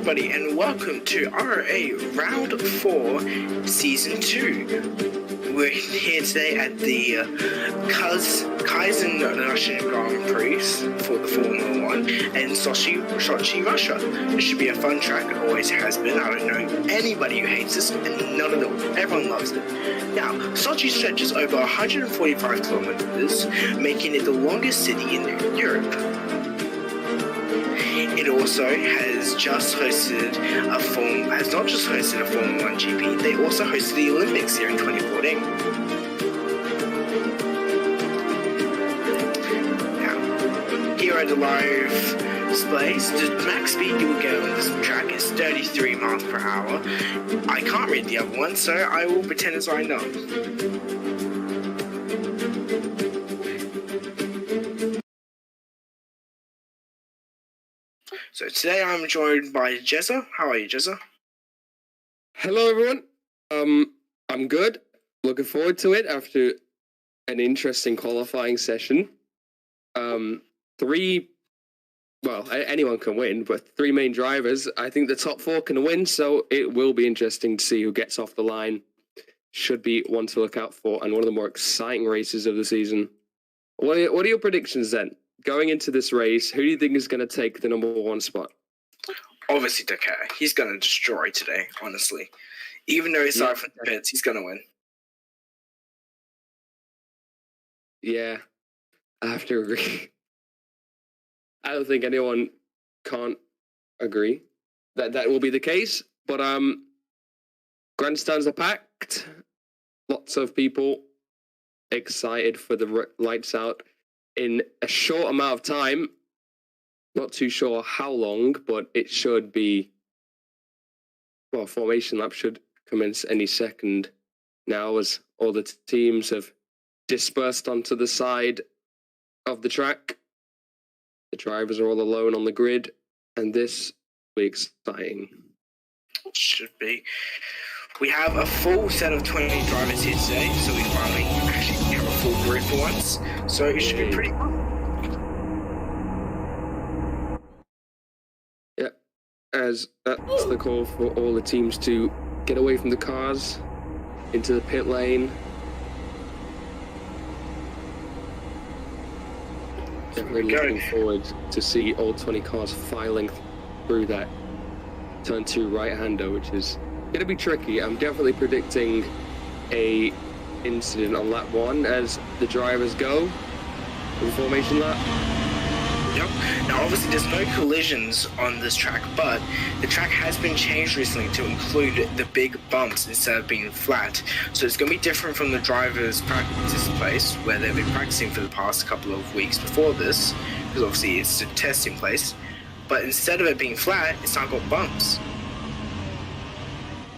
everybody, and welcome to RRA Round 4, Season 2. We're here today at the Kaizen Grand Prix for the Formula 1 in Sochi, Russia. This should be a fun track, it always has been. I don't know anybody who hates this, and none of them. Everyone loves it. Now, Sochi stretches over 145 kilometers, making it the longest city in Europe. It also has not just hosted a Formula 1 GP, they also hosted the Olympics here in 2014. Now, here are the live displays. The max speed you will get on this track is 33 miles per hour. I can't read the other one, so I will pretend as I know. So today I'm joined by Jezza. How are you, Jezza? Hello, everyone. I'm good. Looking forward to it after an interesting qualifying session. Anyone can win, but three main drivers. I think the top four can win, so it will be interesting to see who gets off the line. Should be one to look out for, and one of the more exciting races of the season. What are your predictions then? Going into this race, who do you think is going to take the number one spot? Obviously, Dakar. He's going to destroy today, honestly. Even though he's starting from the pits, he's going to win. Yeah, I have to agree. I don't think anyone can't agree that will be the case. But grandstands are packed. Lots of people excited for the lights out. In a short amount of time, not too sure how long, but it should be, formation lap should commence any second now as all the teams have dispersed onto the side of the track. The drivers are all alone on the grid, and this will be exciting. It should be. We have a full set of 20 drivers here today, so we finally actually have a full grid for once. So it should be pretty fun. Yeah, as that's the call for all the teams to get away from the cars into the pit lane. Definitely looking forward to see all 20 cars filing through that turn 2 right-hander, which is going to be tricky. I'm definitely predicting a incident on lap 1 as the drivers go in formation lap. Yep. Now, obviously, there's no collisions on this track, but the track has been changed recently to include the big bumps instead of being flat. So it's going to be different from the drivers' practice place, where they've been practicing for the past couple of weeks before this, because obviously it's a testing place. But instead of it being flat, it's now got bumps.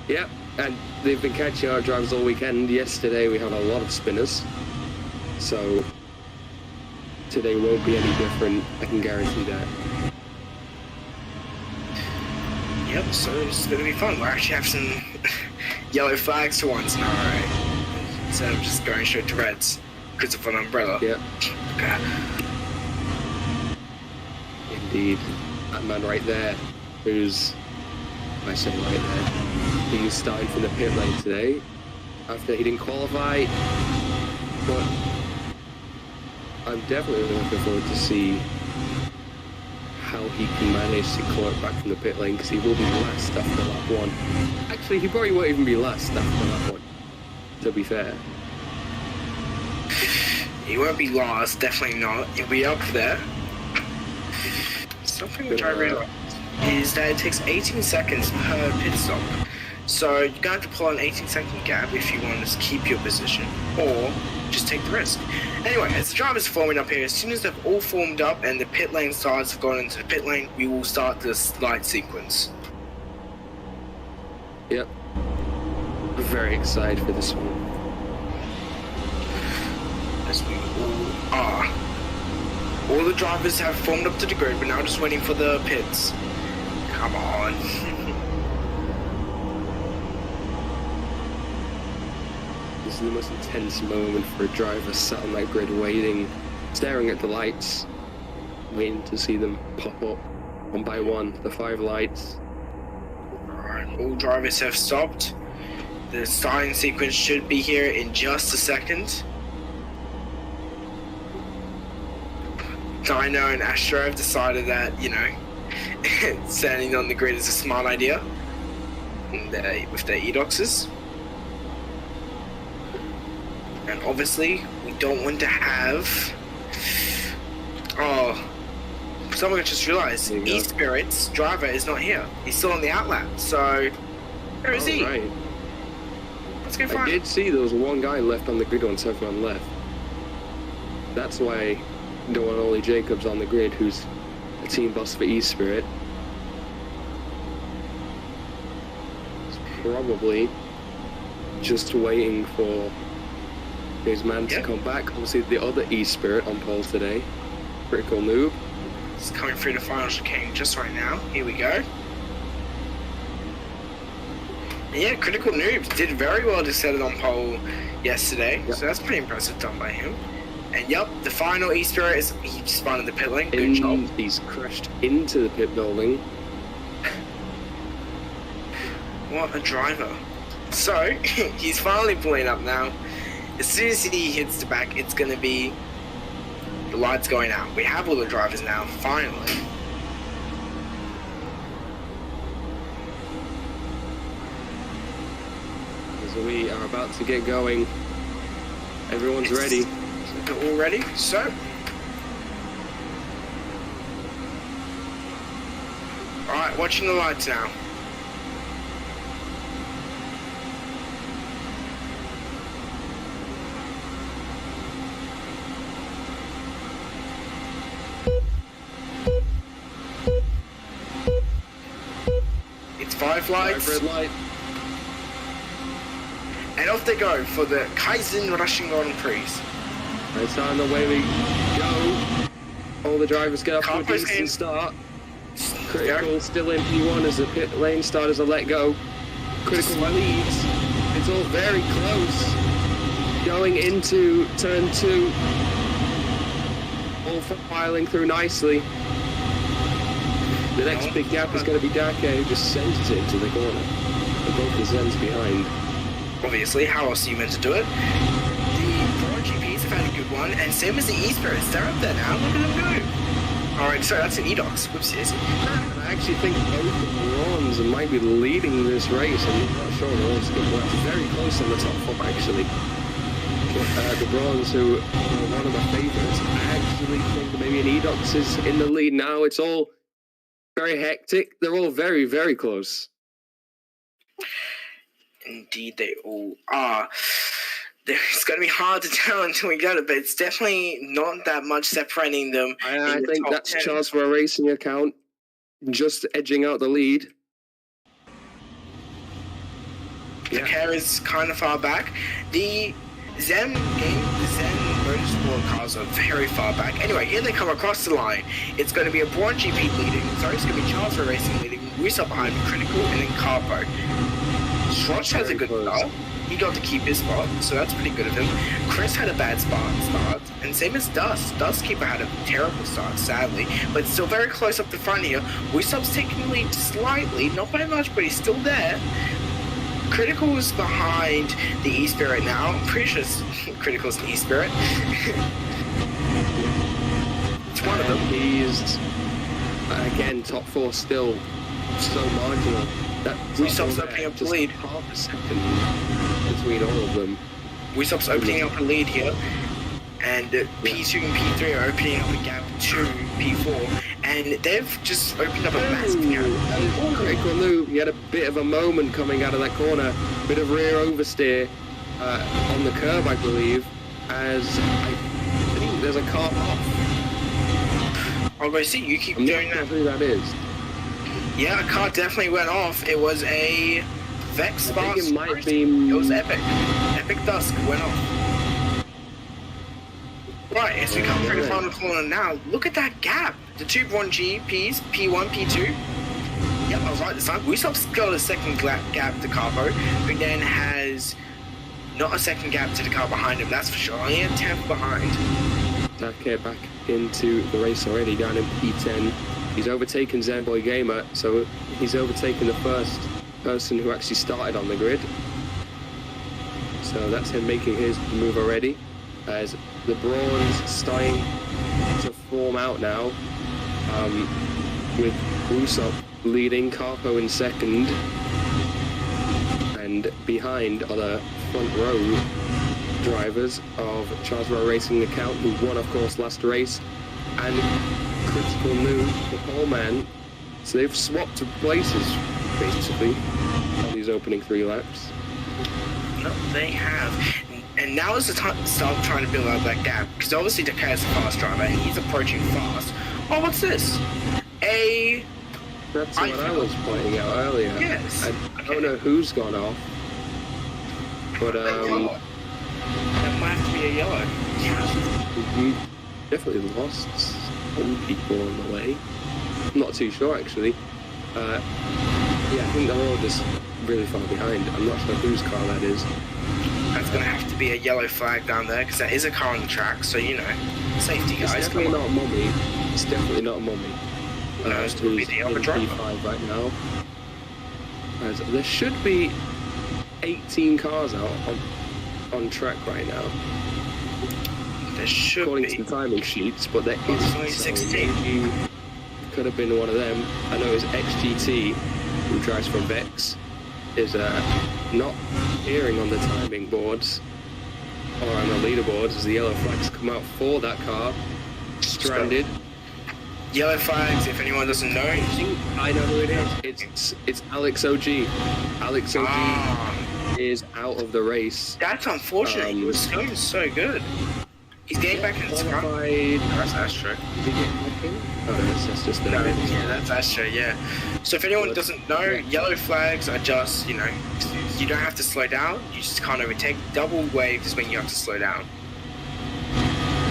Yeah, and they've been catching our drivers all weekend. Yesterday we had a lot of spinners, so today won't be any different, I can guarantee that. Yep, so it's going to be fun. We'll actually have some yellow flags for once now, right? Instead of just going straight to reds because of an umbrella. Yep. Okay. Indeed. That man right there, who's, I say right there, he's starting from the pit lane today after he didn't qualify, but I'm definitely looking forward to see how he can manage to claw it back from the pit lane, because he will be last after lap 1. Actually, he probably won't even be last after lap 1, to be fair. He won't be last, definitely not. He'll be up there. Something which I realized is that it takes 18 seconds per pit stop. So you're going to have to pull an 18-second gap if you want to keep your position, or just take the risk. Anyway, as the drivers are forming up here, as soon as they've all formed up and the pit lane starts have gone into the pit lane, we will start this light sequence. Yep. Very excited for this one. As we all are. All the drivers have formed up to the grid, we're now just waiting for the pits. Come on. This is the most intense moment for a driver sat on that grid waiting, staring at the lights, waiting to see them pop up one by one, the 5 lights. Alright, all drivers have stopped. The starting sequence should be here in just a second. Dino and Astro have decided that, you know, standing on the grid is a smart idea with their e-doxes. And obviously, we don't want to have... Oh, someone just realized E-Spirit's driver is not here. He's still on the outlap, so where is he? Right. Let's go find him. I did see there was one guy left on the grid once everyone left. That's why the one Ollie Jacobs on the grid, who's a team boss for E-Spirit. He's probably just waiting for his man to come back. Obviously, the other E-Spirit on pole today, Critical Noob. It's coming through the final chicane just right now. Here we go. And yeah, Critical Noob did very well to set it on pole yesterday, so that's pretty impressive done by him. And yep, the final E-Spirit is he spun in the pit lane. Good job. He's crashed into the pit building. What a driver. So, he's finally pulling up now. As soon as he hits the back, it's going to be the lights going out. We have all the drivers now, finally. As we are about to get going. Everyone's ready. They're all ready, so alright, watching the lights now. It's 5 lights. Red light. And off they go for the Kaizen Russian Grand Prix. It's on the way we go. All the drivers get off to a decent start. Critical still in P1 as the pit lane starters are let go. Critical leads. It's all very close. Going into turn 2. All filing through nicely. The next big gap is going to be Dake, who just sends it into the corner. And both his ends behind. Obviously, how else are you meant to do it? The GPs have had a good one, and same as the E-Spirits, they're up there now. Look at them go. Alright, sorry, that's an E-Dox. Whoopsies. I actually think both the Bronze might be leading this race. I'm not sure. They're all still very close on the top 4, actually. The Bronze, who are one of the favourites, I actually think maybe an E-Dox is in the lead now. It's all very hectic. They're all very, very close. Indeed, they all are. It's going to be hard to tell until we get it, but it's definitely not that much separating them. I think that's 10. Charles for a racing account, just edging out the lead. The Care is kind of far back. The Zen Motorsport cars are very far back. Anyway, here they come across the line. It's going to be a Braun GP leading. Sorry, it's going to be Charles for Racing leading. Russo behind Critical, and then Carpo. Schwartz has a good start. He got to keep his spot, so that's pretty good of him. Chris had a bad start, and same as Dust. Dustkeeper had a terrible start, sadly, but still very close up the front here. Wisop's taking the lead slightly, not by much, but he's still there. Critical is behind the E-Spirit now. I'm pretty sure Critical's an E-Spirit. It's one of them. He's, again, top 4 still so marginal. Wisop's opening up the lead. Half a second between all of them. Wisop's opening up a lead here. And P2 and P3 are opening up a gap to P4. And they've just opened up a massive gap. Critical Noob, he had a bit of a moment coming out of that corner. Bit of rear oversteer on the curb, I believe. As I think there's a car off. I'll go see, you keep doing that. I'm not sure who that is. Yeah, a car definitely went off. It was a Vex Spark. It might be... It was Epic. Epic Dusk went off. Right, as we come through the final corner now, look at that gap. The two Braun GPs, P1, P2. Yep, I was right this time. Wisop's got a second gap to Carbo, but then has not a second gap to the car behind him, that's for sure. Only a 10th behind. Dake back into the race already, down in P10. He's overtaken Zenboy Gamer, so he's overtaken the first person who actually started on the grid. So that's him making his move already. As the brawns starting to form out now, with Rusop leading, Carpo in second, and behind are the front row drivers of Charles Rowe Racing account, who won, of course, last race, and Critical New, the pole man. So they've swapped places, basically, on these opening 3 laps. No, they have. And now is the time to start trying to build out that gap, because obviously Dakar is a fast driver, and he's approaching fast. Oh, what's this? That's what I was pointing out earlier. Yes. I don't know who's gone off, but that might have to be a yellow. we definitely lost some people on the way. I'm not too sure actually. Yeah, I think they're all just really far behind. I'm not sure whose car that is. That's gonna have to be a yellow flag down there, because that is a car on the track. So you know, safety guys. It's definitely not a mummy. It's definitely not a mummy. No, it's gonna be the other driver. P5 right now. As there should be 18 cars out on track right now. There should according be. to the timing sheets, but there It's isn't. only So 16. maybe could have been one of them. I know it was XGT, who drives from Vex, is not appearing on the timing boards or on the leaderboards as the yellow flags come out for that car. Stranded. Yellow flags, if anyone doesn't know. I know who it is. It's Alex OG. Alex OG is out of the race. That's unfortunate. He was going so good. He's getting back in his car. That's true. Did he get back in? Oh, that's just the That's true, yeah. So if anyone doesn't know, yellow flags are just, you know, you don't have to slow down, you just can't overtake. Double waves is when you have to slow down.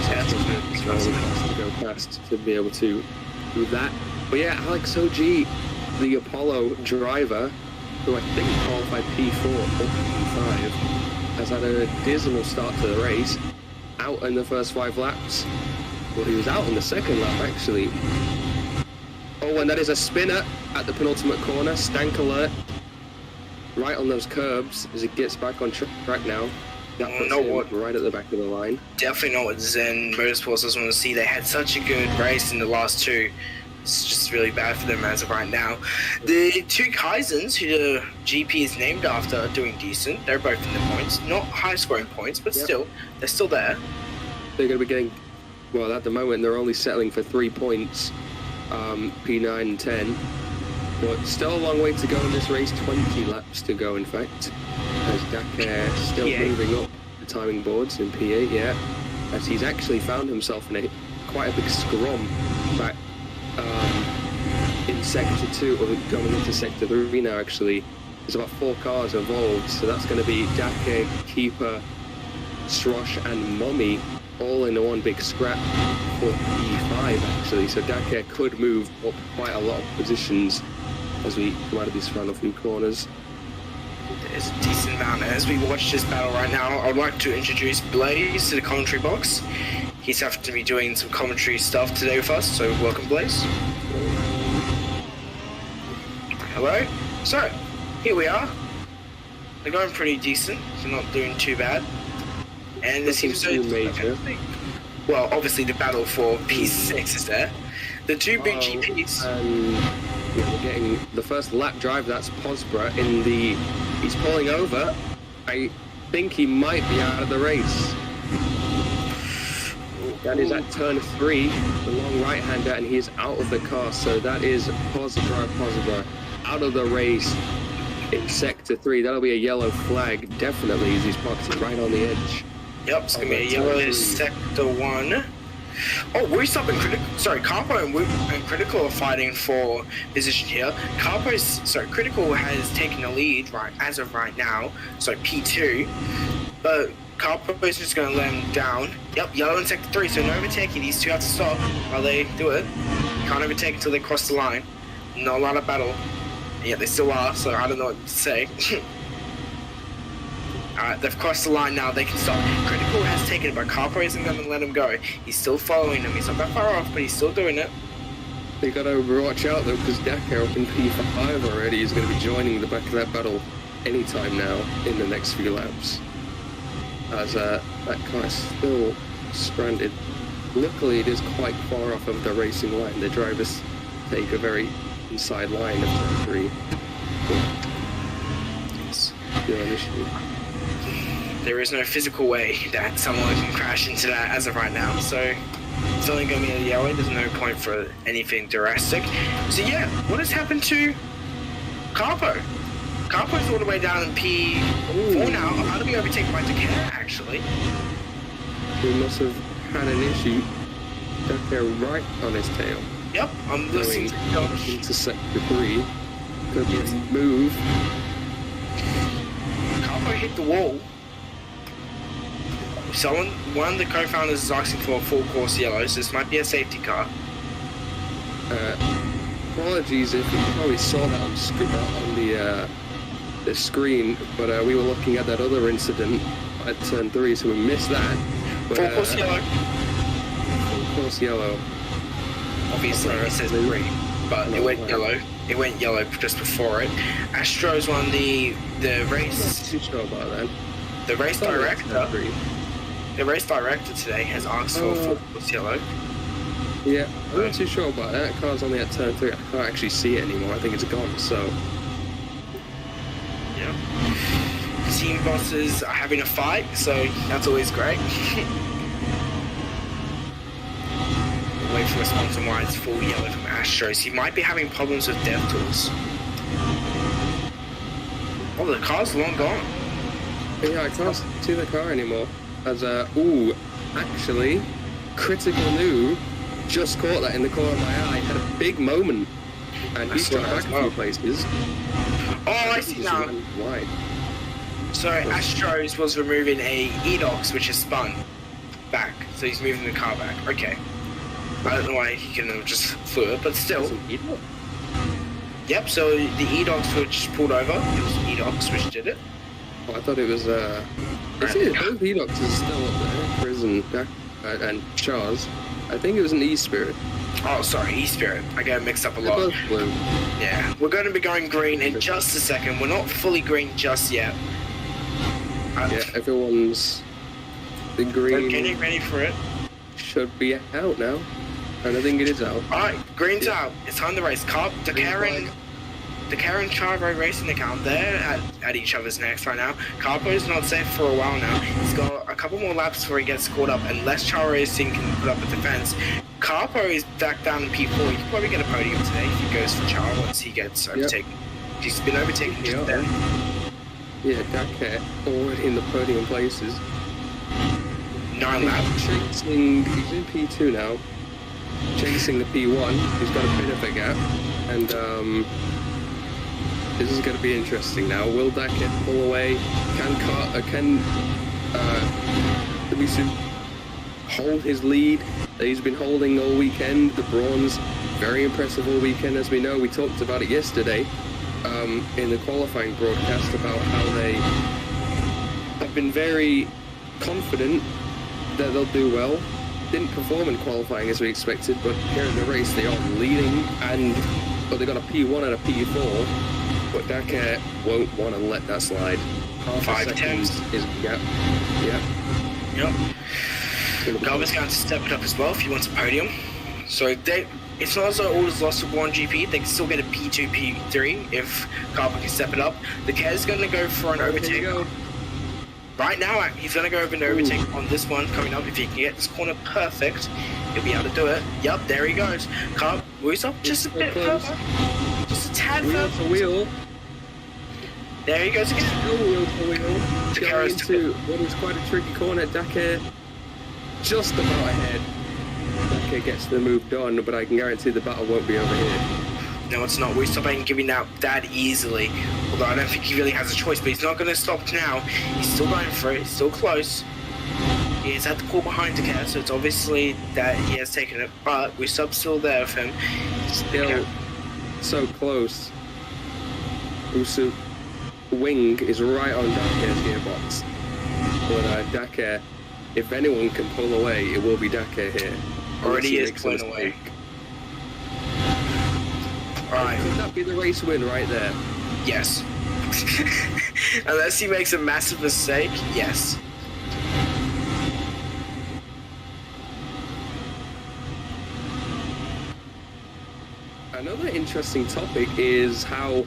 To go past to be able to do that. But yeah, Alex OG, the Apollo driver, who I think qualified P4 or P5, has had a dismal start to the race. Out in the first 5 laps. Well, he was out in the second lap actually. Oh, and that is a spinner at the penultimate corner. Stank alert. Right on those curbs as it gets back on track now. That puts him right at the back of the line. Definitely not what Zen Motorsports doesn't want to see. They had such a good race in the last 2. It's just really bad for them as of right now. The 2 Kaizens, who the GP is named after, are doing decent. They're both in the points. Not high scoring points, but still, they're still there. They're going to be getting, well, at the moment they're only settling for 3 points, P9 and 10. But still a long way to go in this race, 20 laps to go in fact. As Dakar still moving up the timing boards in P8, yeah. As he's actually found himself in quite a big scrum back in Sector 2, or going into Sector 3 now actually. There's about 4 cars involved, so that's going to be Dakar, Keeper, Srosh and Mommy all in one big scrap for P5 actually. So Dakar could move up quite a lot of positions as we come out of these final few corners. There's a decent amount. As we watch this battle right now, I'd like to introduce Blaze to the commentary box. He's having to be doing some commentary stuff today with us, so welcome Blaze. Hello? So, here we are. They're going pretty decent, they're not doing too bad. And there seems to be major. Well, obviously the battle for P6 is there. The 2 big GPs. We're getting the first lap drive, that's Posbra in the... He's pulling over. I think he might be out of the race. That is at turn 3, the long right-hander, and he is out of the car. So that is Posbra out of the race in Sector 3. That'll be a yellow flag, definitely, as he's parked it right on the edge. Yep, it's going to be a yellow Sector 1. Oh, Woosop and Critical, sorry, Carpo and Critical are fighting for position here. Critical has taken the lead as of right now, so P2. But Carpo is just going to let him down. Yep, yellow in Sector 3, so no overtaking. These 2 have to stop while they do it. Can't overtake until they cross the line. Not a lot of battle. Yeah, they still are, so I don't know what to say. Alright, they've crossed the line now, they can stop. Critical has taken it, but Carpo isn't going to let him go. He's still following him. He's not that far off, but he's still doing it. They gotta watch out though, because Dakar up in P5 already is going to be joining the back of that battle anytime now in the next few laps. As that car is still stranded. Luckily, it is quite far off of the racing line. The drivers take a very inside line of turn 3. It's still an issue. There is no physical way that someone can crash into that as of right now, so it's only going to be a yellow. There's no point for anything drastic. So yeah, what has happened to Carpo? Carpo's all the way down in P4 now. How do we overtake by Dakar, actually? We must have had an issue. Dakar right on his tail. Yep, I'm listening to Josh. Into sector 3. Could move. Carpo hit the wall. One of the co-founders is asking for a full course yellow, so this might be a safety car. Apologies if you probably saw that on the screen, but we were looking at that other incident at turn 3, so we missed that. But, full course yellow. Full course yellow. Obviously, it says Prix, but it went yellow. It went yellow just before it. Astro's won the race. I'm not too sure about that. The race director. The race director today has asked for a full course yellow. Yeah, I'm not too sure about that. Car's only at turn 3. I can't actually see it anymore. I think it's gone, so... Yeah. Team bosses are having a fight, so that's always great. Wait for response on why it's full yellow from Astros. He might be having problems with dev tools. Oh, the car's long gone. Yeah, I can't see the car anymore. As actually, Critical New just caught that in the corner of my eye. Had a big moment, and he's trying back a few places. Oh, I see now. Wide. So Astros was removing a eDocs which is spun back, so he's moving the car back. Okay. I don't know why he can have just flew it, but still. Yep. So the eDocs which pulled over. It was eDocs which did it. Oh, I thought it was both eDocs are still up there, Prix and Charles. I think it was an E-Spirit. Oh, sorry, E-Spirit. I get mixed up a lot. They're both blue. Yeah, we're going to be going green in just a second. We're not fully green just yet. Yeah, everyone's the green. I'm getting ready for it. Should be out now, and I think it is out. All right, green's out. It's time to race. Dakar and Chavo racing account. They're at each other's necks right now. Carpo's not safe for a while now. He's got a couple more laps before he gets caught up, unless Chavo Racing can put up a defense. Carpo is back down in P4. He can probably get a podium today if he goes for Chavo once he gets overtaken. Yep. He's been overtaken just then. Yeah, Dakar already in the podium places. 9 laps. He's in P2 now. Chasing the P1. He's got a bit of a gap. And this is going to be interesting now. Will Dakar pull away? Can Demisu hold his lead that he's been holding all weekend? The Brawns, very impressive all weekend, as we know. We talked about it yesterday in the qualifying broadcast about how they have been very confident that they'll do well. Didn't perform in qualifying as we expected, but here in the race they are leading, but they got a P1 and a P4. But Dakar won't want to let that slide. 5 tenths is gap. Yeah. Yep. Garber's going to step it up as well if he wants a podium. So it's not as though all is lost with one GP. They can still get a P2, P3 if Garber can step it up. The Kez going to go for an overtake. Right now, he's going to go over an overtake on this one coming up. If he can get this corner perfect, he'll be able to do it. Yep, there he goes. Wheels up just a bit further. Just a tad further. Wheel. There he goes again. Still wheel to wheel. Going into what is quite a tricky corner. Dakar just about ahead. Dakar gets the move done, but I can guarantee the battle won't be over here. No, it's not. We're stopping giving out that easily. Although I don't think he really has a choice, but he's not going to stop now. He's still going for it. He's still close. He is at the pull behind Dakar, so it's obviously that he has taken it. But we're still there with him. Still so close. Usu wing is right on Dakar's gearbox. But Dakar, if anyone can pull away, it will be Dakar here. Already is pulling away. Alright. Could that be the race win right there? Yes. Unless he makes a massive mistake, yes. Another interesting topic is how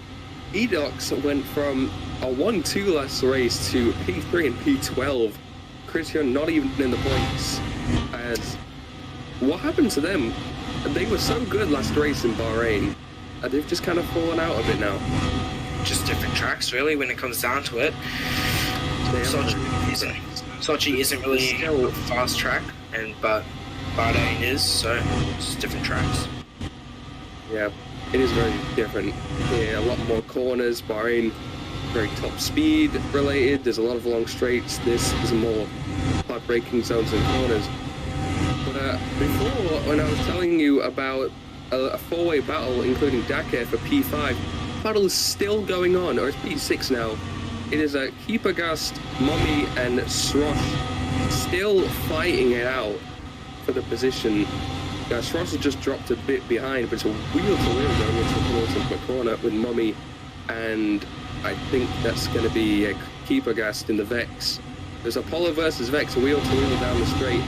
Edox went from a 1-2 last race to P3 and P12. Christian not even in the points. As what happened to them? They were so good last race in Bahrain, and they've just kind of fallen out of it now. Just different tracks, really, when it comes down to it. Sochi isn't really a fast track, but Bahrain is, so it's different tracks. Yeah, it is very different. Yeah, a lot more corners. Bahrain, very top speed related. There's a lot of long straights. This is more flat braking zones and corners. But before, when I was telling you about a four-way battle, including Dakar for P5, battle is still going on, or it's P6 now. It is a Keepergast, Mommy, and Srosh still fighting it out for the position. Srosh has just dropped a bit behind, but it's a wheel-to-wheel going into the corner with Mommy, and I think that's going to be a Keepergast in the Vex. There's Apollo versus Vex, wheel-to-wheel down the straight.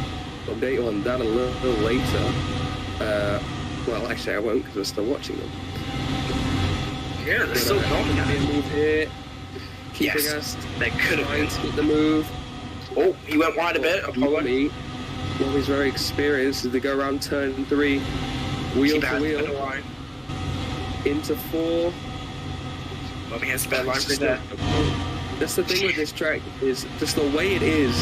I'll update you on that a little later. Well, actually I won't, because we're still watching them. Yeah, they're still going. A move here. Keepergast. Yes, they could have been. To get the move. Oh, he went wide a bit. Apollo. Mommy's very experienced as they go around turn 3. Wheel to wheel. Into 4. Mommy has a bad line for that. That's the thing with this track, is just the way it is.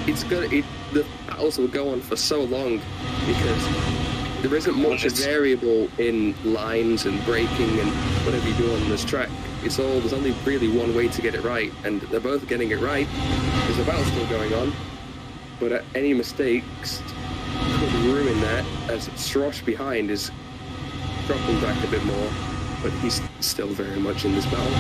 It's good. The battles will go on for so long because there isn't much variable in lines and braking and whatever you do on this track. There's only really one way to get it right, and they're both getting it right. There's a battle still going on, but any mistakes could ruin that, as Srosh behind is dropping back a bit more, but he's still very much in this battle.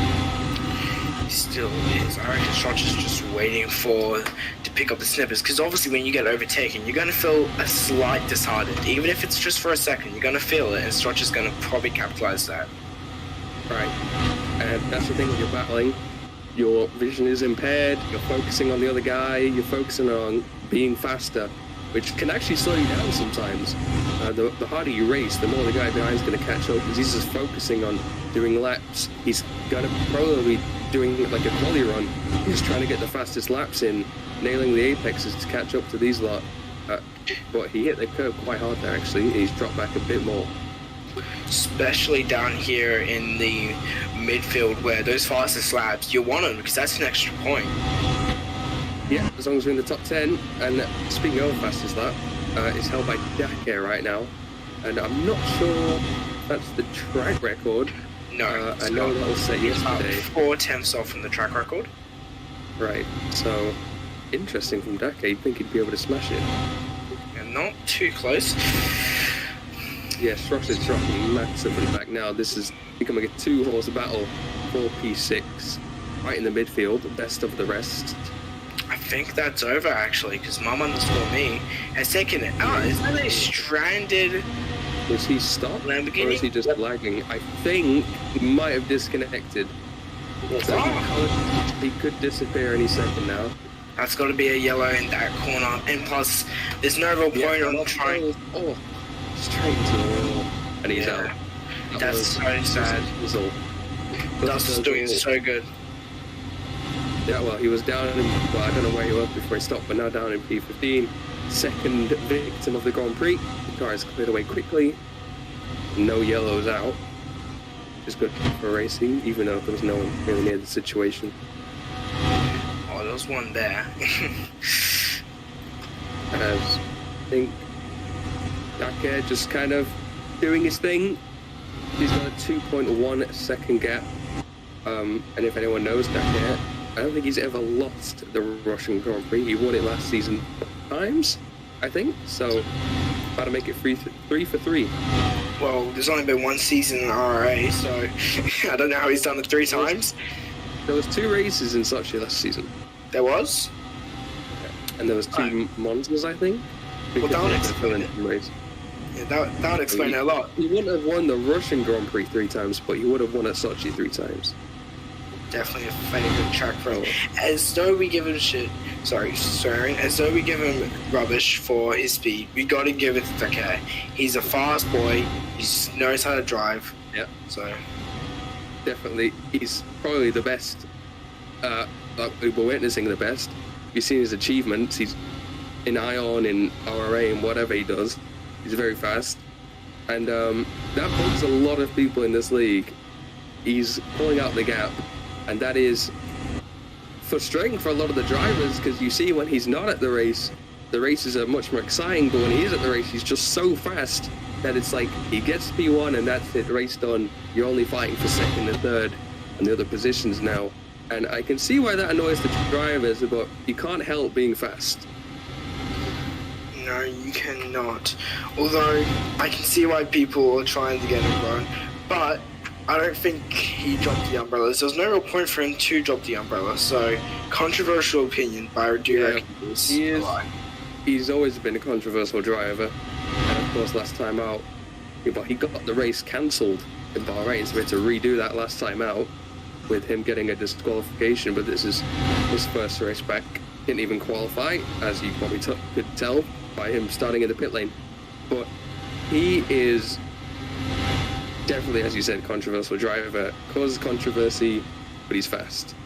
He still is. I reckon Srosh is just waiting to pick up the snippets, because obviously when you get overtaken, you're going to feel a slight disheartened. Even if it's just for a second, you're going to feel it, and Srosh is going to probably capitalize that. Right. And that's the thing when you're battling. Your vision is impaired, you're focusing on the other guy, you're focusing on being faster, which can actually slow you down sometimes. The harder you race, the more the guy behind is going to catch up, because he's just focusing on doing laps. He's going to probably be doing like a quali run. He's trying to get the fastest laps in, nailing the apexes to catch up to these lot. But he hit the curb quite hard there actually, he's dropped back a bit more. Especially down here in the midfield where those fastest laps, you want them because that's an extra point. Yeah, as long as we're in the top 10. And speaking of fastest lap, it's held by Dakar right now. And I'm not sure if that's the track record. No, I know that was set yesterday. 4/10 off from the track record. Right, so interesting from Dakar. You'd think he'd be able to smash it. And not too close. Yeah, Srosh is dropping massively back now. This is becoming a 2-horse battle for P6. Right in the midfield, best of the rest. I think that's over actually, because Mom_me has taken it out. Isn't it stranded? Was he stopped? Lamborghini? Or is he just lagging? I think he might have disconnected. So he could disappear any second now. That's got to be a yellow in that corner. And plus, there's no real point on trying. Oh, straight to the wall. And he's out. That's so sad. That's doing so good. Yeah, well, he was down in, well, I don't know where he was before he stopped, but now down in P15. Second victim of the Grand Prix. The car is cleared away quickly. No yellows out. Which is good for racing, even though there was no one really near the situation. Oh, there was one there. As I think Dakar just kind of doing his thing. He's got a 2.1 second gap. And if anyone knows Dakar, I don't think he's ever lost the Russian Grand Prix. He won it last season times, I think. So, about to make it 3 for 3. Well, there's only been one season in RRA, so I don't know how he's done it 3 times. There was 2 races in Sochi last season. There was? And there was 2 Monzas, I think. Well, that would explain it. Yeah, that would explain a lot. He wouldn't have won the Russian Grand Prix 3 times, but he would have won at Sochi 3 times. Definitely a favorite track for him. As though we give him shit. Sorry, swearing. As though we give him rubbish for his speed. We got to give it to Takei. He's a fast boy. He knows how to drive. Yeah. So definitely, he's probably the best. We're witnessing the best. You've seen his achievements. He's in Ion, in RRA, and whatever he does. He's very fast, and that puts a lot of people in this league. He's pulling out the gap, and that is frustrating for a lot of the drivers, because you see when he's not at the races are much more exciting, but when he is at the race, he's just so fast that it's like he gets P1 and that's it, race done. You're only fighting for second and third and the other positions now. And I can see why that annoys the drivers, but you can't help being fast. no, you cannot. Although I can see why people are trying to get him run, but I don't think he dropped the umbrellas. There was no real point for him to drop the umbrella. So controversial opinion, but I do reckon he's always been a controversial driver. And of course, last time out, but he got the race cancelled in Bahrain, so we had to redo that last time out with him getting a disqualification. But this is his first race back. Didn't even qualify, as you probably could tell by him starting in the pit lane. But he is definitely, as you said, controversial driver. Causes controversy, but he's fast.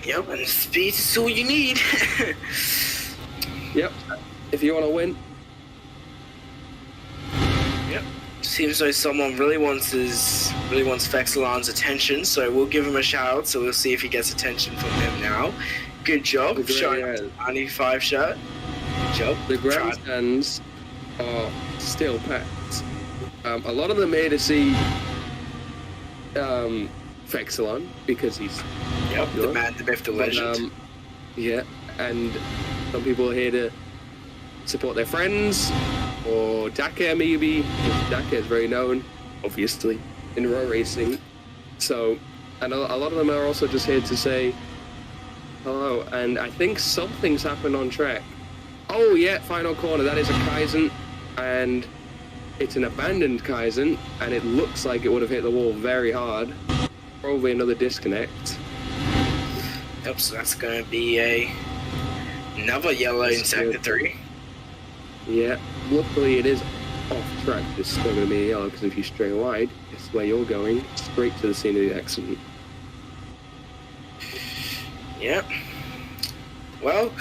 Yep, and speed is all you need. Yep. If you want to win. Yep. Seems like someone really wants Vexelan's attention, so we'll give him a shout out. So we'll see if he gets attention from him now. Good job, showing up the 95 shirt. Good job. The grandstands are still packed. A lot of them here to see Vexelan because he's popular. The man, the myth, the legend. Yeah, and some people are here to support their friends, or Dakar maybe. Dakar is very known, obviously, in road racing. So, and a lot of them are also just here to say hello. And I think something's happened on track. Oh yeah, final corner. That is a Kaizen, and it's an abandoned Kaizen, and it looks like it would have hit the wall very hard. Probably another disconnect. Yep, so that's going to be another yellow in sector 3. Yeah, luckily it is off track. It's still going to be a yellow, because if you stray wide, it's where you're going, straight to the scene of the accident. Yep. Well,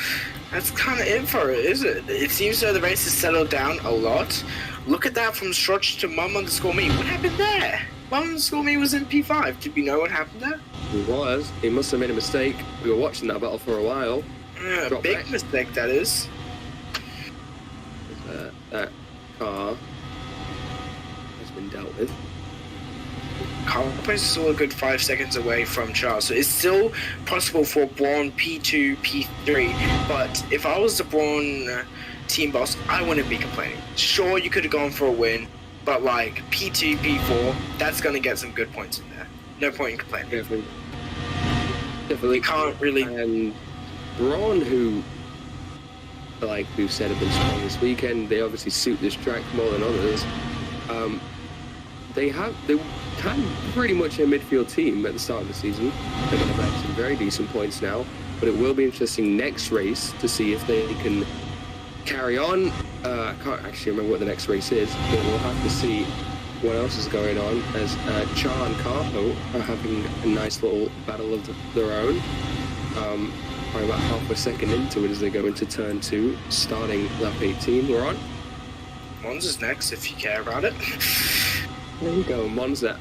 that's kind of it for it, is it? It seems though the race has settled down a lot. Look at that from Strotch to Mum_me. What happened there? Mum_me was in P5. Did we know what happened there? He was. He must have made a mistake. We were watching that battle for a while. Big mistake, that is. That car has been dealt with. Carlos is still a good 5 seconds away from Charles, so it's still possible for Braun P2, P3, but if I was the Braun team boss, I wouldn't be complaining. Sure, you could have gone for a win, but like P2, P4, that's going to get some good points in there. No point in complaining. Definitely. Can't really... And Braun, who said have been strong this weekend, they obviously suit this track more than others. They had pretty much a midfield team at the start of the season. They're going to have some very decent points now, but it will be interesting next race to see if they can carry on. I can't actually remember what the next race is, but we'll have to see what else is going on, as Char and Carho are having a nice little battle of their own. Probably about half a second into it as they go into turn 2, starting lap 18 we're on. Monza's next, if you care about it. There you go, Monza.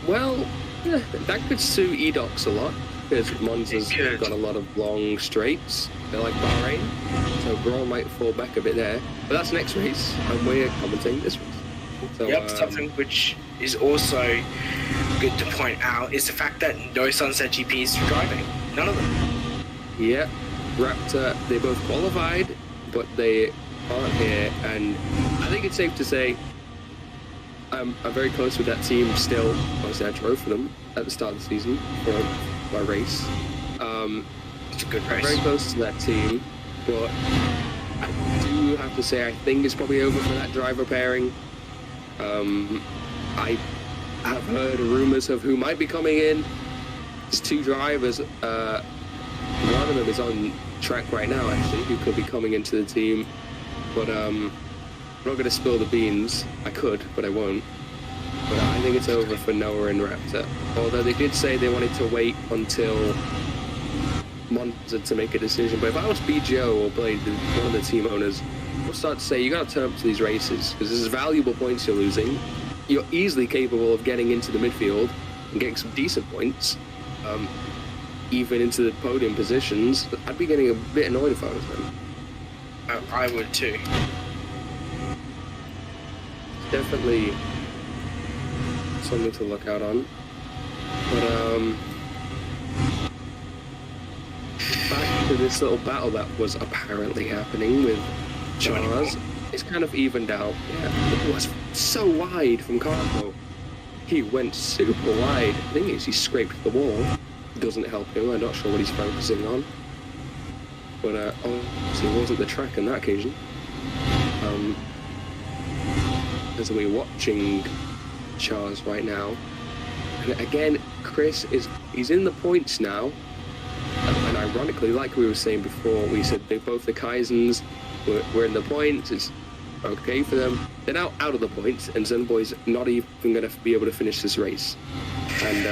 That could suit Edox a lot, because Monza's got a lot of long straights. They're like Bahrain, so Braun might fall back a bit there. But that's next race, and we're commenting this race. So, yep, something which is also good to point out is the fact that no Sunset GPs are driving. None of them. Yeah, Raptor, they both qualified, but they aren't here, and I think it's safe to say I'm very close with that team still. Obviously, I drove for them at the start of the season for my race. It's a good race. Very close to that team, but I do do have to say I think it's probably over for that driver pairing. I have heard rumors of who might be coming in. There's two drivers. One of them is on track right now, actually, who could be coming into the team. But I'm not going to spill the beans. I could, but I won't. But I think it's over for Noah and Raptor. Although they did say they wanted to wait until Monza to make a decision. But if I was BGO or Blade, one of the team owners, I'll start to say, you got to turn up to these races because this is valuable points you're losing. You're easily capable of getting into the midfield and getting some decent points, even into the podium positions. I'd be getting a bit annoyed if I was them. I would too. Definitely something to look out on. But back to this little battle that was apparently happening with Charles. It's kind of evened out. Yeah, it was so wide from Carpo. He went super wide. The thing is, he scraped the wall. Doesn't help him. I'm not sure what he's focusing on. But obviously it wasn't the track on that occasion. As we're watching Charles right now. And again, Chris he's in the points now. And ironically, like we were saying before, we said they both the Kaizens were in the points. It's okay for them. They're now out of the points, and Zenboy's not even going to be able to finish this race. And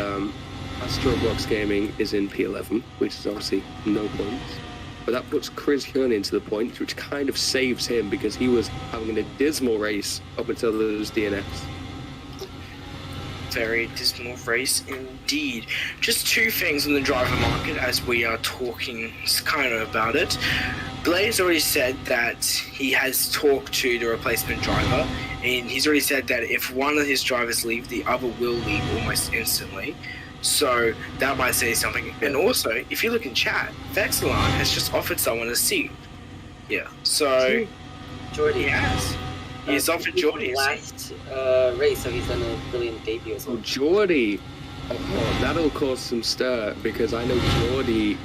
Roblox Gaming is in P11, which is obviously no points. But that puts Chris Hearn into the points, which kind of saves him because he was having a dismal race up until those DNFs. Very dismal race indeed. Just two things on the driver market as we are talking kind of about it. Blaze already said that he has talked to the replacement driver, and he's already said that if one of his drivers leave, the other will leave almost instantly. So that might say something. And also, if you look in chat, Vexilon has just offered someone a seat. Yeah, so Jordy has. He's offered Jordy a last race, so he's done a brilliant debut as well. Oh, Jordy! Oh, that'll cause some stir because I know Jordy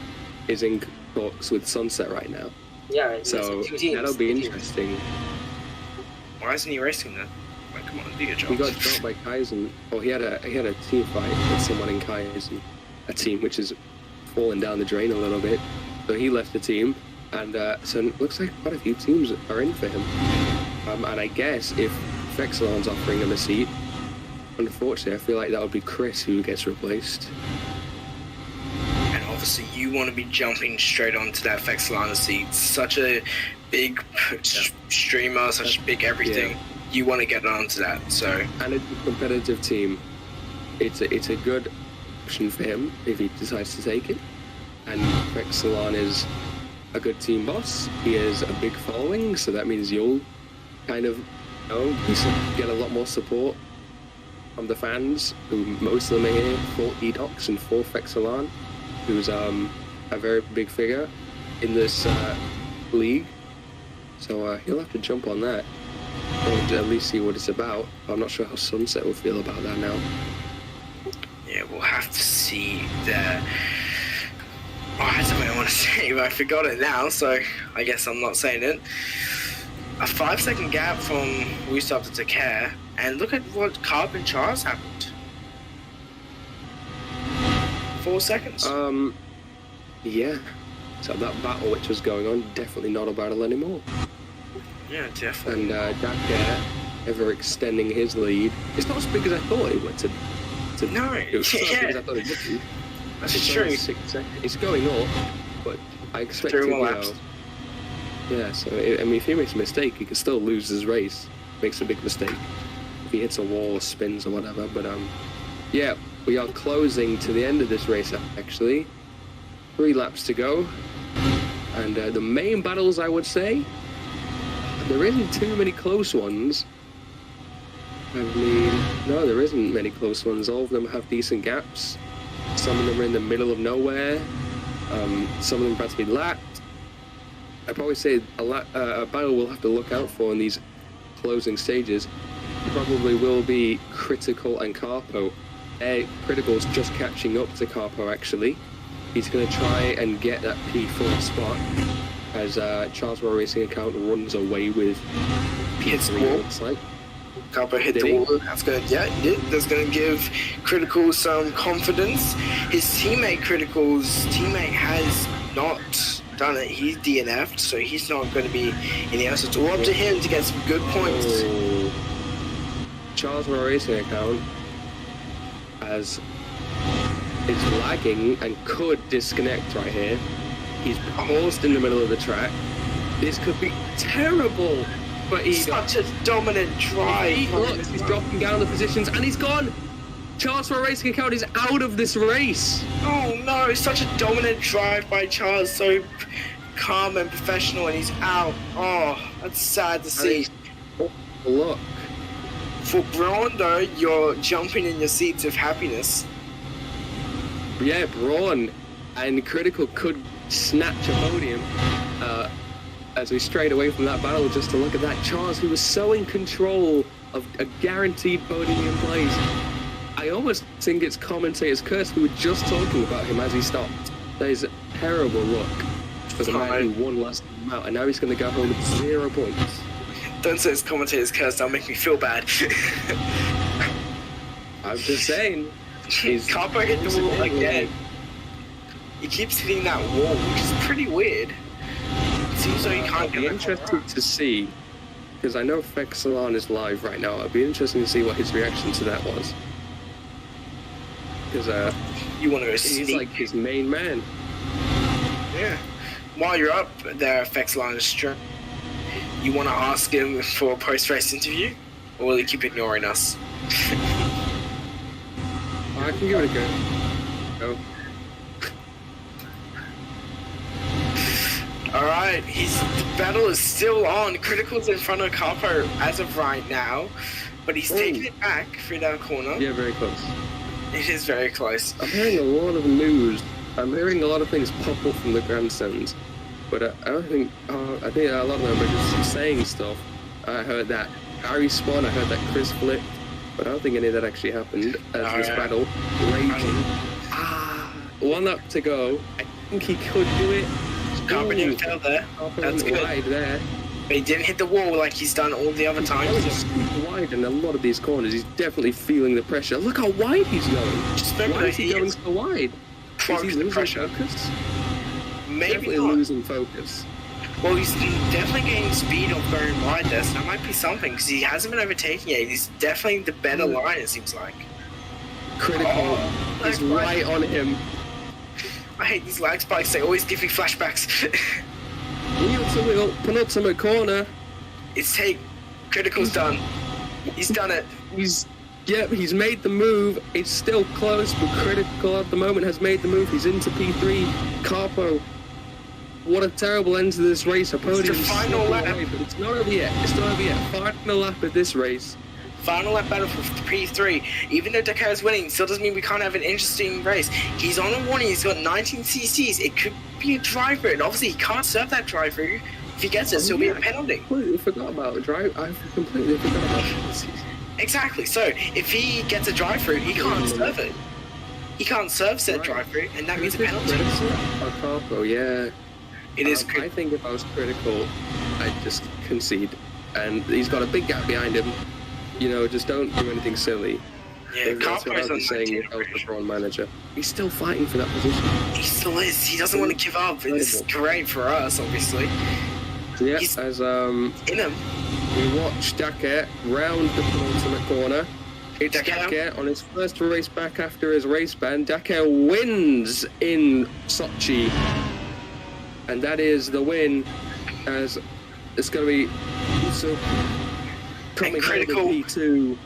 is in talks with Sunset right now. Yeah, right. So that'll be interesting. Why isn't he racing then? Like, come on, do your job. He got dropped by Kaizen. Oh, he had a team fight with someone in Kaizen, a team which is falling down the drain a little bit. So he left the team, and so it looks like quite a few teams are in for him. And I guess if Vexilon's offering him a seat, unfortunately, I feel like that would be Chris who gets replaced. And obviously, you want to be jumping straight onto that Vexilon seat. Such a big streamer, such a big everything. Yeah. You want to get onto that. So, and it's a competitive team. It's a good option for him if he decides to take it. And Vexilon is a good team boss. He has a big following, so that means you'll kind of, get a lot more support from the fans, who most of them are here for Edox and for Vexilon, who's a very big figure in this league. So he'll have to jump on that, or at least see what it's about. I'm not sure how Sunset will feel about that now. Yeah, we'll have to see that. Oh, I had something I want to say, but I forgot it now, so I guess I'm not saying it. A 5-second gap from Wusop to Takare, and look at what Carp and Charles happened. 4 seconds. Yeah. So that battle which was going on, definitely not a battle anymore. Yeah, definitely. And Dakar ever extending his lead. It's not as big as I thought it would. No, it was not as big as I thought it would be. That's true. 6 seconds. It's going up, but I expected, yeah, so, if he makes a mistake, he can still lose his race. Makes a big mistake. If he hits a wall or spins or whatever, but, yeah, we are closing to the end of this race, actually. 3 laps to go. And the main battles, I would say, there isn't too many close ones. I mean, no, there isn't many close ones. All of them have decent gaps. Some of them are in the middle of nowhere. Some of them have to be lapped. I'd probably say a battle we'll have to look out for in these closing stages probably will be Critical and Carpo. Critical's just catching up to Carpo, actually. He's going to try and get that P4 spot. as Charles Rowe Racing account runs away with Hits the P3, wall. looks like. Carpo hit Did the he? wall. That's good. Yeah, he did. That's going to give Critical some confidence. His teammate Critical's teammate has not done it. He's DNF'd, so he's not going to be in the air. So it's all up to him to get some good points. Oh. Charles Rowe Racing account as is lagging and could disconnect right here. He's paused in the middle of the track. This could be terrible for Edo. Such a dominant drive. Look, he's dropping down the positions and he's gone. Charles Rowe Racing account is out of this race. Oh no, it's such a dominant drive by Charles. So calm and professional, and he's out. Oh, that's sad to see. Look. For Braun, though, you're jumping in your seats of happiness. Yeah, Braun and Critical could snatch a podium as we strayed away from that battle just to look at that. Charles, who was so in control of a guaranteed podium place. I almost think it's commentator's curse. We were just talking about him as he stopped. That is a terrible look for the man who won last time out, and now he's going to go home with 0 points. Don't say it's commentator's curse, that'll make me feel bad. I'm just saying. Carpo hit the wall again. He keeps hitting that wall, which is pretty weird. It seems like he can't I'll get be that interested to see, because I know Fexalon is live right now. I'll be interested to see what his reaction to that was. Because you want to go he's sneak. like his main man. Yeah. While you're up there, Fexalon stream, you want to ask him for a post-race interview, or will he keep ignoring us? I can give it a go. Go. Alright, the battle is still on. Critical's in front of Carpo as of right now, but he's taking it back through that corner. Yeah, very close. It is very close. I'm hearing a lot of news. I'm hearing a lot of things pop up from the grandstands, but I don't think. I think a lot of them are just saying stuff. I heard that Harry spun. I heard that Chris flipped, but I don't think any of that actually happened. As this battle raging. 1 lap to go. I think he could do it. Carpo didn't fail there. That's good. Wide there. But he didn't hit the wall like he's done all the other times. He's super wide in a lot of these corners. He's definitely feeling the pressure. Look how wide he's going. Just remember Why that is he going so wide? Is he losing focus? Maybe Definitely not. losing focus. Well, he's definitely getting speed of going wide there, so that might be something, because he hasn't been overtaken yet. He's definitely the better line, it seems like. Critical is right on him. I hate these lag spikes, they always give me flashbacks. Penultimate corner. It's Critical's done. He's done it. He's made the move. It's still close, but Critical at the moment has made the move. He's into P3. Carpo. What a terrible end to this race. A podium. It's the final lap. But it's not over yet. It's not over yet. Final lap of this race. Final lap battle for P3. Even though Dakar is winning, still doesn't mean we can't have an interesting race. He's on a warning. He's got 19 CCs. It could be a driver, and obviously he can't serve that driver. If he gets it, so it'll be a penalty. I completely forgot about the drive. I completely forgot about it. Exactly. So if he gets a drive-through, he can't serve it. He can't serve said drive-through, and that means a penalty. Carpo, yeah. It is. I think if I was Critical, I'd just concede. And he's got a big gap behind him. You know, just don't do anything silly. Yeah, that's what I'd be saying if I was the Braun manager. He's still fighting for that position. He still is. He doesn't want to give up. And this is great for us, obviously. Yeah, He's as in him. we watch Dakar round the penultimate corner. It's Dakar on his first race back after his race ban. Dakar wins in Sochi. And that is the win, as it's going to be so coming Critical P2.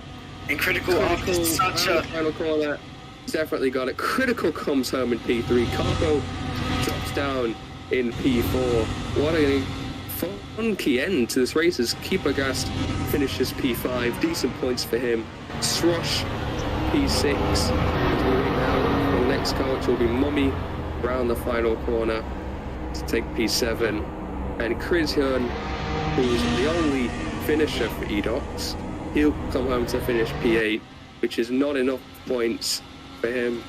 And Critical after such a final corner. Definitely got it. Critical comes home in P3. Carpo drops down in P4. What a funky end to this race as Keepergast finishes P5. Decent points for him. Srosh P6. As we wait now for the next car, which will be Mummy round the final corner to take P7. And Chris Hyun, who's the only finisher for Edox, he'll come home to finish P8, which is not enough points for him.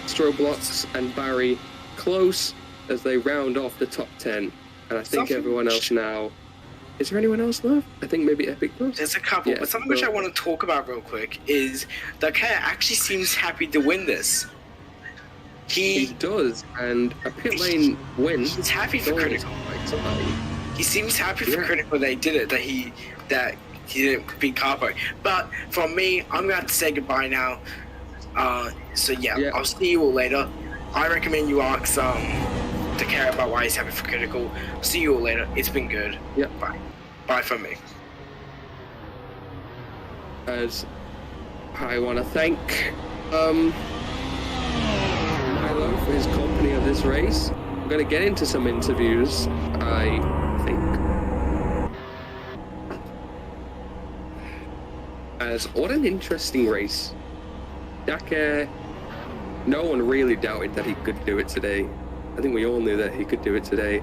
Stroblox and Barry close as they round off the top 10. And I think Something everyone else now. Is there anyone else left? I think maybe Epic does. There's a couple, Yeah, but something which I want to talk about real quick is the cat actually seems happy to win this. He does, and a pit lane win. He's happy for critical. He seems happy for critical they did it, that he didn't beat Carpo. But for me, I'm gonna have to say goodbye now. So yeah, I'll see you all later. I recommend you ask to care about why he's happy for critical. See you all later. It's been good. Yeah. Bye. Bye from me. As I want to thank Milo for his company of this race. I'm going to get into some interviews, I think. As what an interesting race. Dakar, no one really doubted that he could do it today. I think we all knew that he could do it today.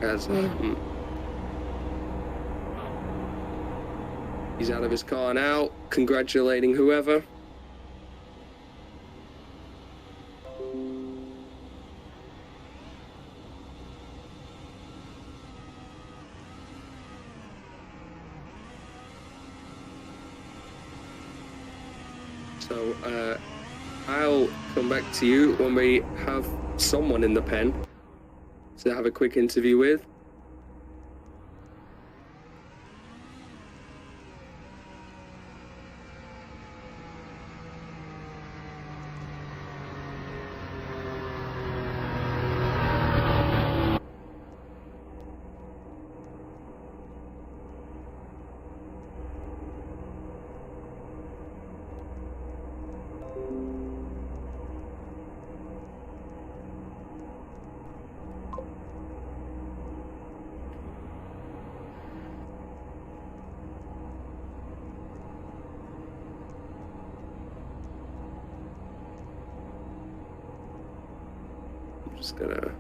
As he's out of his car now, congratulating whoever. So, I'll come back to you when we have someone in the pen to have a quick interview with. Just gonna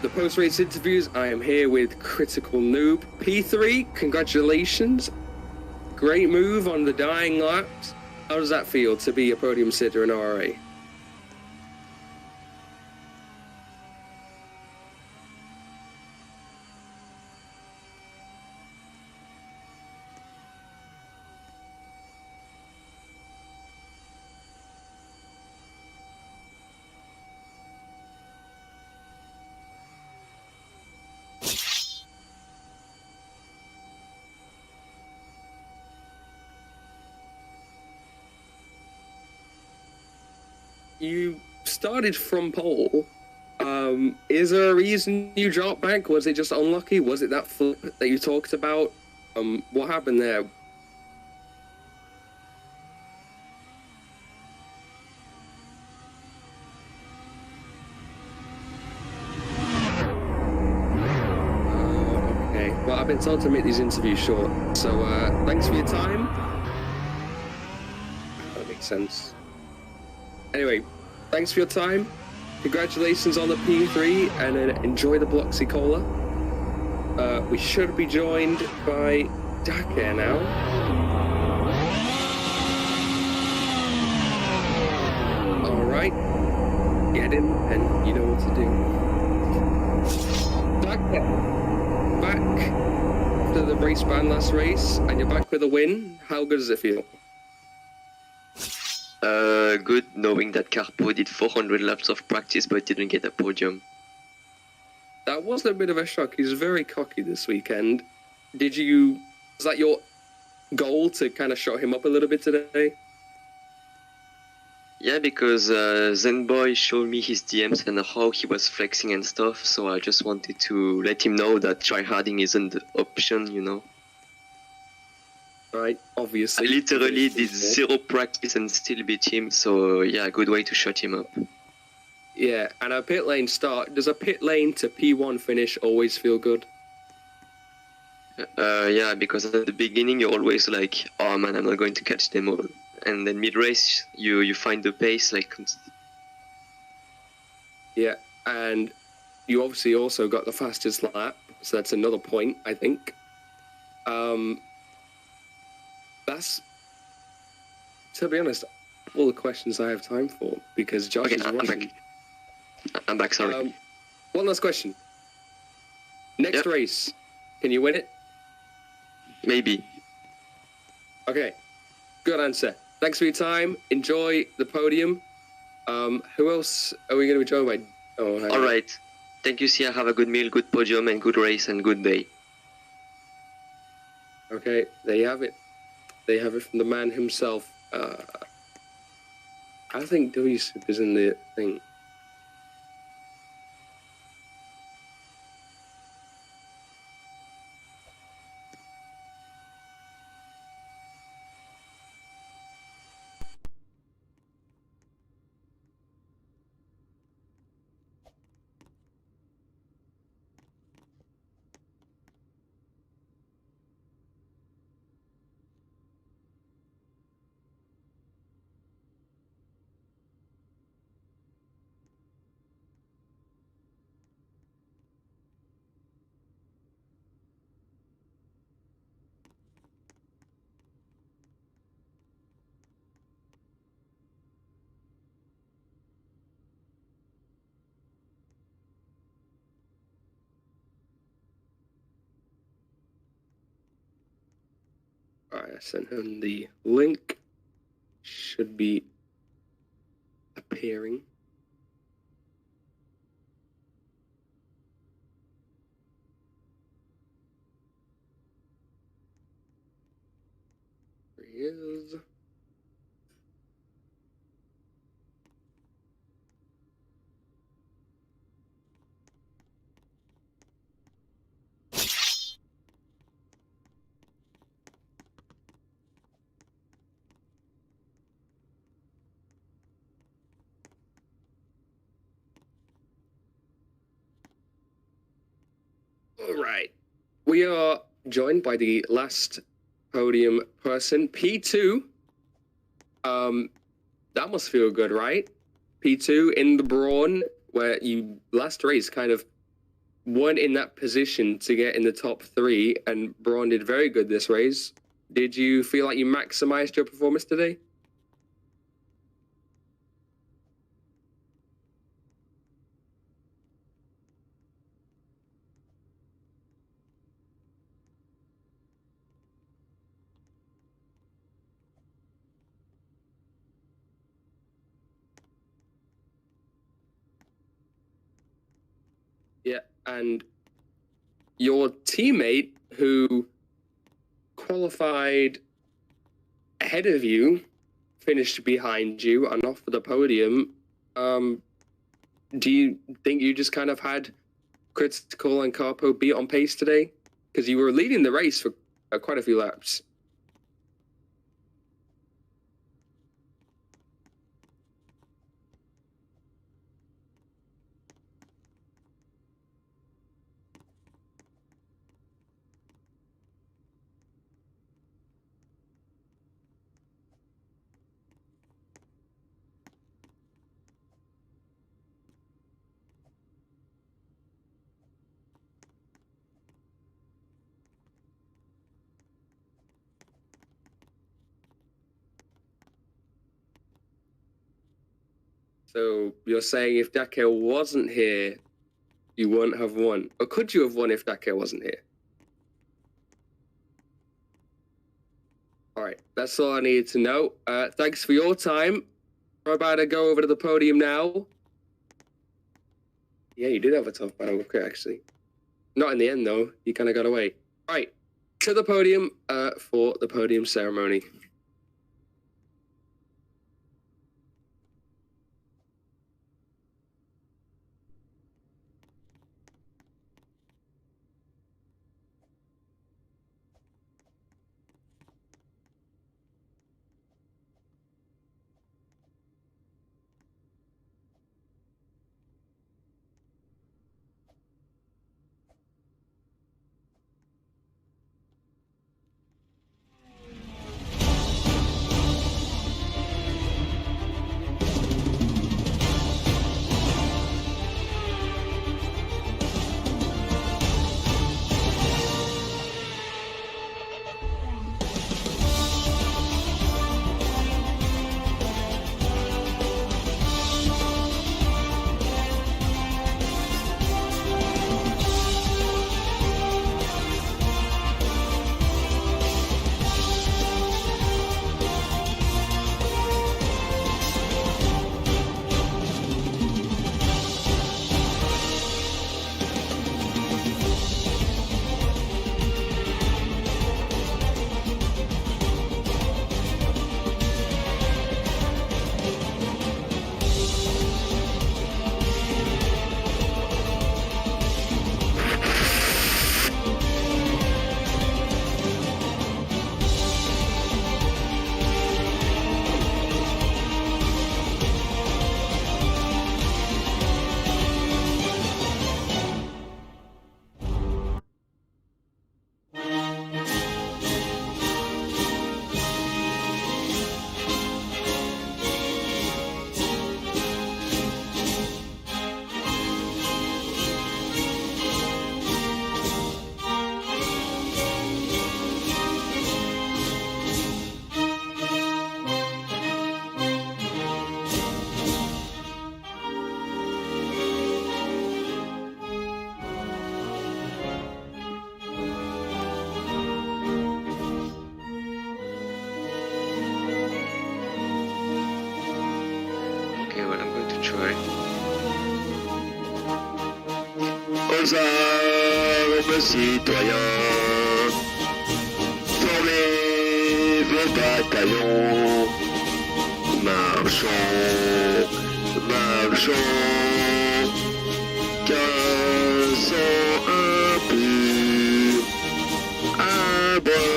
the post-race interviews. I am here with Critical Noob. P3, congratulations. Great move on the dying laps. How does that feel to be a podium sitter in RRA? you started from pole. Is there a reason you dropped back? Was it just unlucky? Was it that flip that you talked about? What happened there? Okay. Well, I've been told to make these interviews short, so thanks for your time. That makes sense. Anyway, thanks for your time. Congratulations on the P3 and enjoy the Bloxy Cola. We should be joined by Dakar now. Alright. Get in and you know what to do. Dakar, back after the race ban last race and you're back with a win. How good does it feel? Good knowing that Carpo did 400 laps of practice but didn't get a podium. That was a bit of a shock. He's very cocky this weekend. Was that your goal to kind of shut him up a little bit today? Yeah, because Zenboy showed me his DMs and how he was flexing and stuff, so I just wanted to let him know that tryharding isn't the option, you know. Right, obviously. I literally did 0 practice and still beat him, so yeah, good way to shut him up. Yeah, and a pit lane start. Does a pit lane to P1 finish always feel good? Yeah, because at the beginning you're always like, oh man, I'm not going to catch them all. And then mid-race, you find the pace, like... Yeah, and you obviously also got the fastest lap, so that's another point, I think. That's, to be honest, all the questions I have time for, because Josh is rushing. I'm back, sorry. One last question. Next race, can you win it? Maybe. Okay, good answer. Thanks for your time. Enjoy the podium. Who else are we going to be joined by? Oh, all right. Thank you, Sia. Have a good meal, good podium, and good race, and good day. Okay, there you have it. They have it from the man himself. I think W-Soup is in the thing. Alright, I sent him the link. Should be appearing. There he is. Alright. We are joined by the last podium person, P2. That must feel good, right? P2 in the Brawn, where you last race kind of weren't in that position to get in the top 3, and Brawn did very good this race. Did you feel like you maximized your performance today? Yeah, and your teammate who qualified ahead of you, finished behind you and off the podium, Do you think you just kind of had Critical and Carpo beat on pace today? Because you were leading the race for quite a few laps. So you're saying if Dake wasn't here, you wouldn't have won? Or could you have won if Dake wasn't here? All right, that's all I needed to know. Thanks for your time. We're about to go over to the podium now. Yeah, you did have a tough battle, okay, actually. Not in the end, though. You kind of got away. All right, to the podium for the podium ceremony. Aux armes, citoyens, formez vos bataillons, marchons, marchons, qu'un sang impur abreuve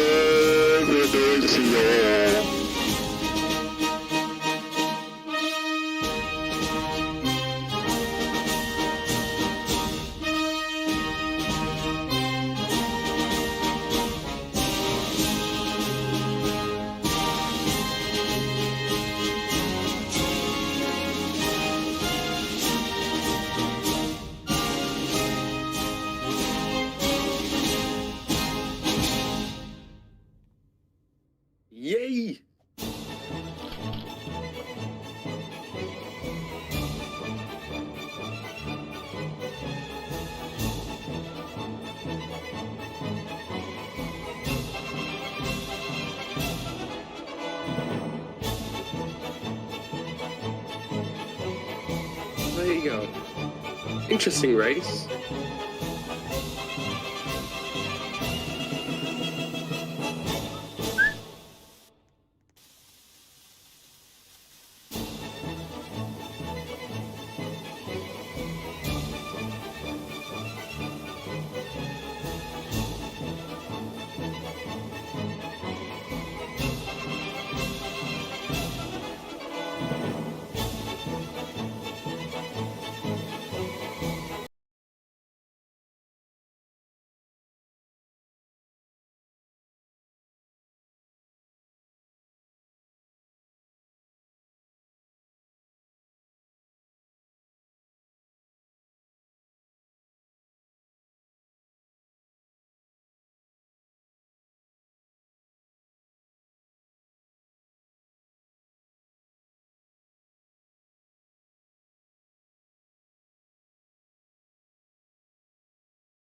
nos sillons. Yay! There you go. Interesting race.